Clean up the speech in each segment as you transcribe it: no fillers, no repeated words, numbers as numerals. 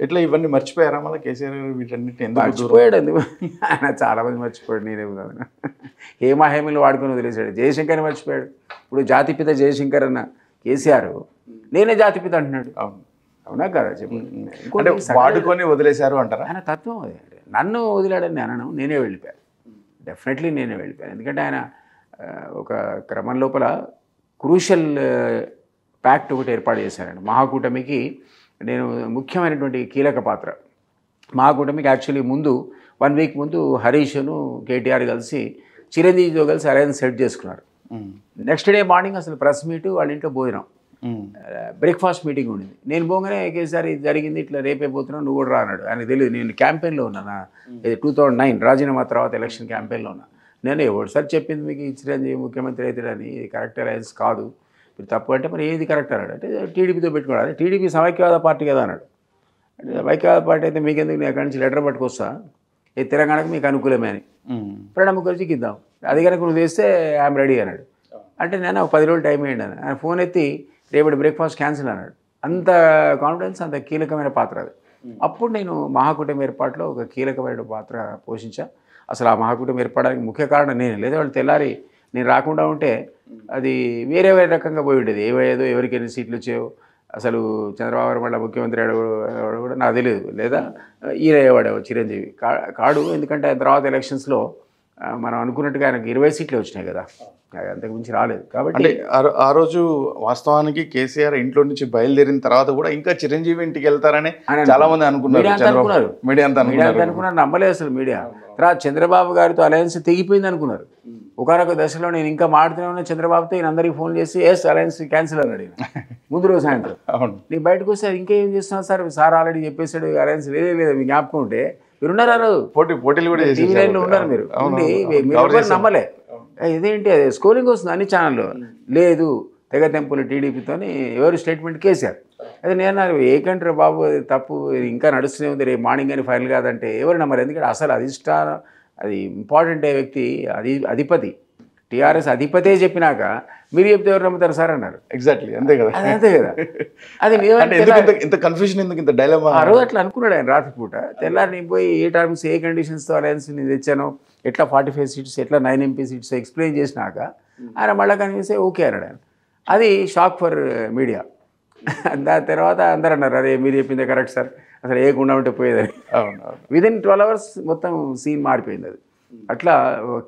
ఎట్లా ఇవన్నీ మర్చిపోయారా మళ్ళీ కేసీఆర్ గారు వీటన్నిటిని ఎందుకు మర్చిపోయాడు ఎందుకు ఆయన చాలామంది మర్చిపోయాడు, నేనే ఉన్నాను. హేమాహేమిలు వాడుకొని వదిలేశాడు. జయశంకర్ని మర్చిపోయాడు. ఇప్పుడు జాతిపిత జయశంకర్ అన్న కేసీఆర్ నేనే జాతిపిత అంటున్నాడు. అవునా కదా చెప్పు. అంటే వాడుకొని వదిలేశారు అంటారా? ఆయన తత్వం అది. నన్ను వదిలాడని అనను, నేనే వెళ్ళిపోయాను. డెఫినెట్లీ నేనే వెళ్ళిపోయాను. ఎందుకంటే ఆయన ఒక క్రమం లోపల క్రూషల్ ప్యాక్ట్ ఒకటి ఏర్పాటు చేశారండి. మహాకూటమికి నేను ముఖ్యమైనటువంటి కీలక పాత్ర. మహాకూటమికి యాక్చువల్లీ ముందు 1 వీక్ ముందు హరీష్ను కేటీఆర్ కలిసి చిరంజీవితో కలిసి అలయన్స్ సెట్ చేసుకున్నారు. నెక్స్ట్ డే మార్నింగ్ అసలు ప్రెస్ మీటు, వాళ్ళ ఇంట్లో భోజనం, బ్రేక్ఫాస్ట్ మీటింగ్ ఉండింది. నేను పోగానే కేసీఆర్ ఇది జరిగింది, ఇట్లా రేపే పోతున్నావు, నువ్వు కూడా రా అన్నాడు. ఆయన తెలియదు నేను క్యాంపెయిన్లో ఉన్నాను. ఇది 2009 రాజీనామా తర్వాత ఎలక్షన్ క్యాంపెయిన్లో ఉన్నా. నేను ఒకసారి చెప్పింది మీకు చిరంజీవి ముఖ్యమంత్రి అవుతాడని, ఇది కరెక్ట్ అలయన్స్ కాదు, మీరు తప్పు అంటే మరి ఏది కరెక్ట్ అన్నాడు. అంటే టీడీపీతో పెట్టుకున్నాడు. టీడీపీ సమైక్యవాద పార్టీ కదా అన్నాడు. అంటే సమైక్యవాద పార్టీ అయితే మీకెందుకు, నేను అక్కడి నుంచి లెటర్ పట్టుకొస్తా, ఇది తెలంగాణకు మీకు అనుకూలమే అని ప్రణబ్ ముఖర్జీకి ఇద్దాం, అది కనుక నువ్వు చేస్తే ఐఎమ్ రెడీ అన్నాడు. అంటే నేను ఒక 10 రోజులు టైం వేయండి అని. ఆయన ఫోన్ ఎత్తి రేపటి బ్రేక్ఫాస్ట్ క్యాన్సిల్ అన్నాడు. అంత కాన్ఫిడెన్స్, అంత కీలకమైన పాత్ర అది. అప్పుడు నేను మహాకూటమి ఏర్పాటులో ఒక కీలకమైన పాత్ర పోషించా. అసలు ఆ మహాకూటమి ఏర్పడడానికి ముఖ్య కారణం నేను. లేదా వాళ్ళు తెల్లారి నేను రాకుండా ఉంటే అది వేరే రకంగా పోయి ఉండేది. ఏవైదో ఎవరికి ఎన్ని సీట్లు వచ్చాయో అసలు చంద్రబాబు గారు మళ్ళీ ముఖ్యమంత్రి కూడా నాకు తెలియదు. లేదా ఈయన అయ్యేవాడు చిరంజీవి కాడు. ఎందుకంటే ఆయన తర్వాత ఎలక్షన్స్లో మనం అనుకున్నట్టుగా ఆయనకు 20 సీట్లు వచ్చినాయి కదా, అంతకు మించి రాలేదు. కాబట్టి ఆ రోజు వాస్తవానికి కేసీఆర్ ఇంట్లో నుంచి బయలుదేరిన తర్వాత కూడా ఇంకా చిరంజీవి ఇంటికి వెళ్తారని చాలా మంది అనుకున్నారు. మీడియా అంతా అనుకున్నారు, నమ్మలేదు అసలు మీడియా. తర్వాత చంద్రబాబు గారితో అలయన్స్ తెగిపోయింది అనుకున్నారు. ఒకనొక దశలో నేను ఇంకా మాడుతూనే ఉన్నా చంద్రబాబుతో, ఈయన అందరికీ ఫోన్ చేసి అలయన్స్ క్యాన్సిల్ అన్నాడు ముందు రోజు సాయంత్రం. నీకు బయటకు వస్తే ఇంకేం చేస్తున్నావు సార్, సార్ ఆల్రెడీ చెప్పేశాడు అలయన్స్ లేదు మీకు జ్ఞాపకం ఉంటే మీరున్నారా రోజు పోటీలు కూడా టీవీ లైన్లో ఉన్నారు మీరు. మీరు నమ్మలే, ఇదేంటి అది స్కోరింగ్ వస్తుంది అన్ని ఛానల్లో. లేదు తెగ తెంపులు టీడీపీతో ఎవరు స్టేట్మెంట్ కేసీఆర్. అదే నేను ఏ కంట్రీ బాబు, అది తప్పు, ఇంకా నడుస్తూనే ఉంది, రేపు మార్నింగ్ అని ఫైనల్ కాదంటే ఎవరు నమ్మరు. ఎందుకంటే అసలు అధిష్టానం, అది ఇంపార్టెంట్ వ్యక్తి, అధిపతి, టీఆర్ఎస్ అధిపతే చెప్పినాక మీరు చెప్తే ఎవరు నమ్ముతారు సార్ అన్నారు. ఎగ్జాక్ట్లీ అంతే కదా, అంతే కదా. అది ఇంత కన్ఫ్యూజన్ ఎందుకు, ఇంత డైలమా? ఆ రోజు అట్లా అనుకున్నాడు ఆయన రాత్రిపూట. తెల్లారి నేను పోయి ఏ టర్మ్స్ ఏ కండిషన్స్తో అలయన్స్ నేను తెచ్చాను, ఎట్లా 45 సీట్స్, ఎట్లా 9 MP సీట్స్ ఎక్స్ప్లెయిన్ చేసినాక ఆయన మళ్ళీ కనిపిస్తే ఓకే అన్నాడు ఆయన. అది షాక్ ఫర్ మీడియా. దాని తర్వాత అందరూ అన్నారు అదే మీరు చెప్పిందే కరెక్ట్ సార్, అసలు ఏకుండా ఉంటే పోయేదని. విదిన్ 12 hours మొత్తం సీన్ మారిపోయింది. అది అట్లా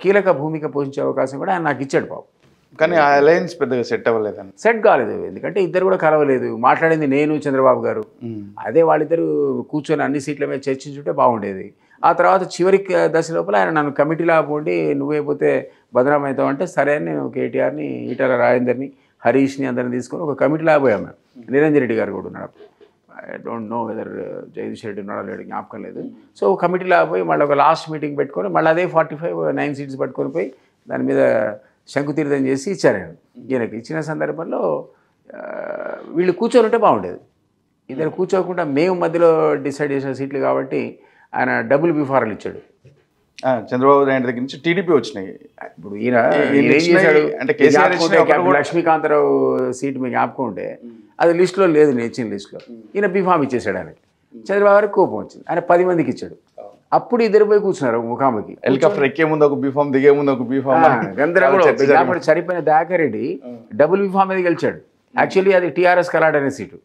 కీలక భూమిక పోషించే అవకాశం కూడా ఆయన నాకు ఇచ్చాడు బాబు. కానీ ఆ అలయన్స్ పెద్దగా సెట్ అవ్వలేదని, సెట్ కాలేదు. ఎందుకంటే ఇద్దరు కూడా కలవలేదు. మాట్లాడింది నేను చంద్రబాబు గారు. అదే వాళ్ళిద్దరు కూర్చొని అన్ని సీట్ల మీద చర్చించుంటే బాగుండేది. ఆ తర్వాత చివరి దశ లోపల ఆయన నన్ను కమిటీలా పోండి, నువ్వైపోతే బదనాం అవుతావు అంటే సరే అని నేను కేటీఆర్ని, ఈటల రాజేందర్ని, హరీష్ని అందరిని తీసుకొని ఒక కమిటీలా పోయాము. నిరంజన్ రెడ్డి గారు కూడా ఉన్నాడు. I don't know whether Jagadish Reddy ఉన్నాడో లేడు, జ్ఞాపకం లేదు. సో కమిటీలా పోయి మళ్ళీ ఒక లాస్ట్ మీటింగ్ పెట్టుకొని మళ్ళీ అదే 9 సీట్స్ పట్టుకొని పోయి దాని మీద శంకుతీర్థం చేసి ఇచ్చారు. ఈయనకి ఇచ్చిన సందర్భంలో వీళ్ళు కూర్చొని ఉంటే బాగుండేది. ఇద్దరు కూర్చోకుండా మేము మధ్యలో డిసైడ్ చేసిన సీట్లు కాబట్టి ఆయన డబుల్ బిఫార్లు ఇచ్చాడు. చంద్రబాబు నాయుడు దగ్గర నుంచి టీడీపీ వచ్చినాయి. ఇప్పుడు ఈయన ఏం చేశాడు అంటే లక్ష్మీకాంతరావు సీట్ మీకు జ్ఞాపకం ఉంటే అది లిస్టులో లేదు, నేను ఇచ్చిన లిస్టులో. ఈయన బిఫామ్ ఇచ్చేసాడు ఆయనకి. చంద్రబాబు గారికి కోపం వచ్చింది, ఆయన 10 మందికి ఇచ్చాడు. అప్పుడు ఇద్దరు పోయి కూర్చున్నారు ముఖాముఖి. హెలికాప్టర్ ఎక్కే ముందు ఒక బీఫామ్, దిగే ముందు ఒక బీఫామ్. చనిపోయిన దాకరెడ్డి డబుల్ బిఫామ్ మీద గెలిచాడు. యాక్చువల్లీ అది టీఆర్ఎస్ కలాడ్ అనే సీటు.